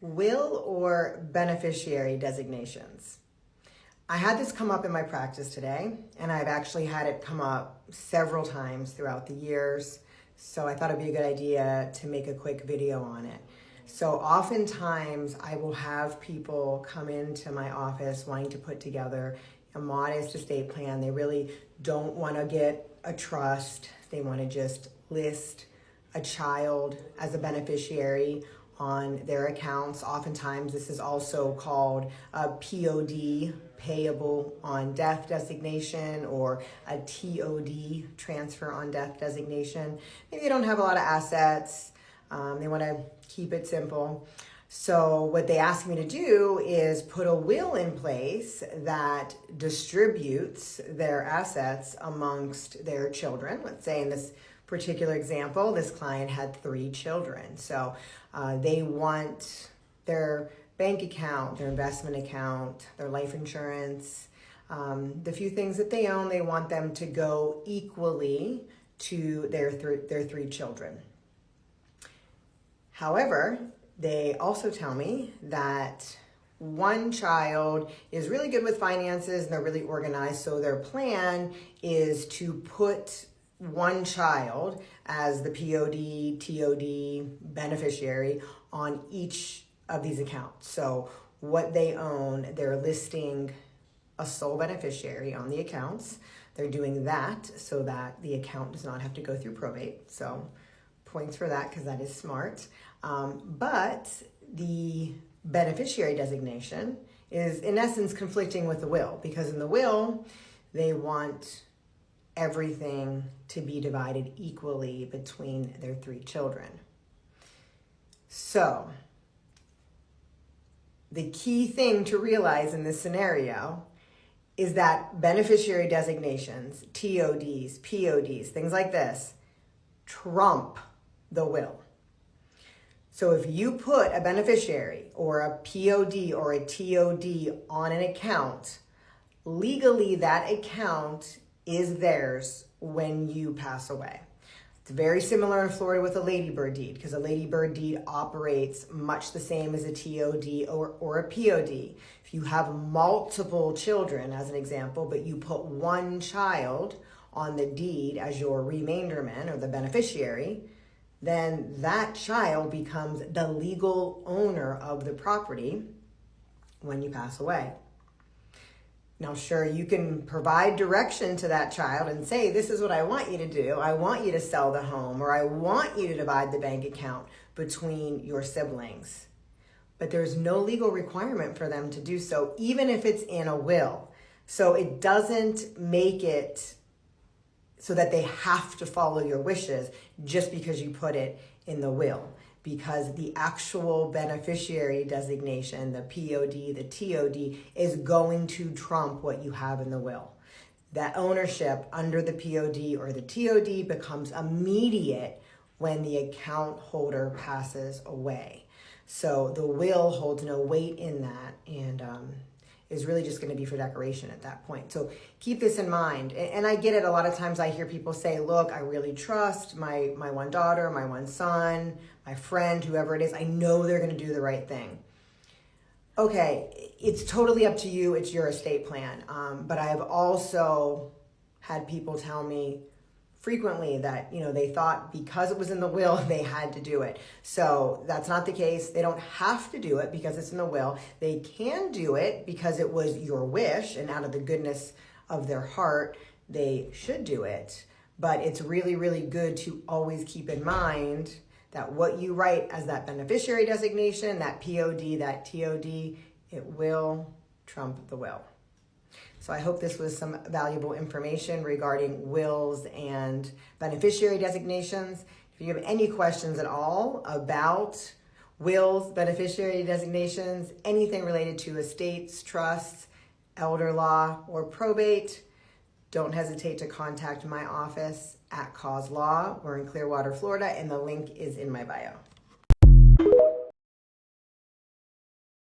Will or beneficiary designations? I had this come up in my practice today, and I've actually had it come up several times throughout the years, so I thought it'd be a good idea to make a quick video on it. So oftentimes I will have people come into my office wanting to put together a modest estate plan. They really don't want to get a trust. They want to just list a child as a beneficiary on their accounts. Oftentimes this is also called a POD, payable on death designation, or a TOD, transfer on death designation. Maybe they don't have a lot of assets. They want to keep it simple. So what they ask me to do is put a will in place that distributes their assets amongst their children. Let's say in this particular example, this client had 3 children. So they want their bank account, their investment account, their life insurance, the few things that they own, they want them to go equally to their 3 children. However, they also tell me that one child is really good with finances and they're really organized, so their plan is to put one child as the POD, TOD beneficiary on each of these accounts. So what they own, they're listing a sole beneficiary on the accounts. They're doing that so that the account does not have to go through probate. So points for that, because that is smart. But the beneficiary designation is in essence conflicting with the will, because in the will, they want everything to be divided equally between their 3 children. So the key thing to realize in this scenario is that beneficiary designations, TODs, PODs, things like this, trump the will. So if you put a beneficiary or a POD or a TOD on an account, legally that account is theirs when you pass away. It's very similar in Florida with a ladybird deed, because a ladybird deed operates much the same as a TOD or a POD. If you have multiple children, as an example, but you put one child on the deed as your remainderman or the beneficiary, then that child becomes the legal owner of the property when you pass away. Now, sure, you can provide direction to that child and say, this is what I want you to do. I want you to sell the home, or I want you to divide the bank account between your siblings. But there's no legal requirement for them to do so, even if it's in a will. So it doesn't make it so that they have to follow your wishes just because you put it in the will. Because the actual beneficiary designation, the POD, the TOD, is going to trump what you have in the will. That ownership under the POD or the TOD becomes immediate when the account holder passes away. So the will holds no weight in that, and is really just going to be for decoration at that point. So keep this in mind. And I get it. A lot of times I hear people say, look, I really trust my one daughter, my one son, my friend, whoever it is. I know they're going to do the right thing. Okay, it's totally up to you. It's your estate plan. But I've also had people tell me frequently that, they thought because it was in the will, they had to do it. So that's not the case. They don't have to do it because it's in the will. They can do it because it was your wish, and out of the goodness of their heart, they should do it. But it's really, really good to always keep in mind that what you write as that beneficiary designation, that POD, that TOD, it will trump the will. So I hope this was some valuable information regarding wills and beneficiary designations. If you have any questions at all about wills, beneficiary designations, anything related to estates, trusts, elder law, or probate, don't hesitate to contact my office at atCause Law. We're in Clearwater, Florida, and the link is in my bio.